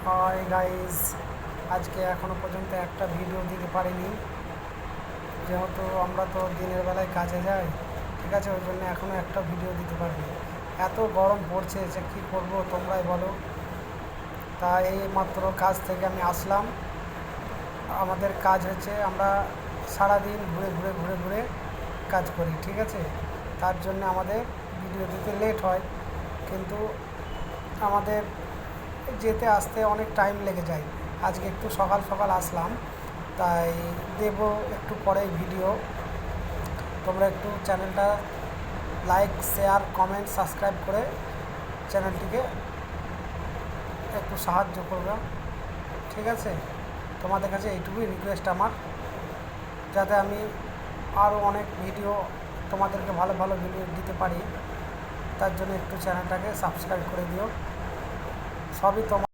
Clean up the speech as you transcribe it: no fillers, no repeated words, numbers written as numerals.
Hi guys, আজকে এখনও পর্যন্ত একটা ভিডিও দিতে পারিনি, যেহেতু আমরা তো দিনের বেলায় কাজে যাই। ঠিক আছে, ওই জন্য এখনও একটা ভিডিও দিতে পারিনি। এত গরম পড়ছে যে কী করব তোমরাই বলো। তাই এই মাত্র কাজ থেকে আমি আসলাম। আমাদের কাজ হচ্ছে আমরা সারাদিন ঘুরে ঘুরে ঘুরে ঘুরে কাজ করি। ঠিক আছে, তার জন্য আমাদের ভিডিও দিতে লেট হয়, কিন্তু আমাদের যেতে আসতে অনেক টাইম লেগে যায়। আজকে একটু সকাল সকাল আসলাম, তাই দেব একটু পরে ভিডিও। তোমরা একটু চ্যানেলটা লাইক, শেয়ার, কমেন্ট, সাবস্ক্রাইব করে চ্যানেলটিকে একটু সাহায্য করবে। ঠিক আছে, তোমাদের কাছে এইটুকুই রিকোয়েস্ট আমার, যাতে আমি আরও অনেক ভিডিও তোমাদেরকে ভালো ভালো ভিডিও দিতে পারি। তার জন্য একটু চ্যানেলটাকে সাবস্ক্রাইব করে দিও। সবই তোমার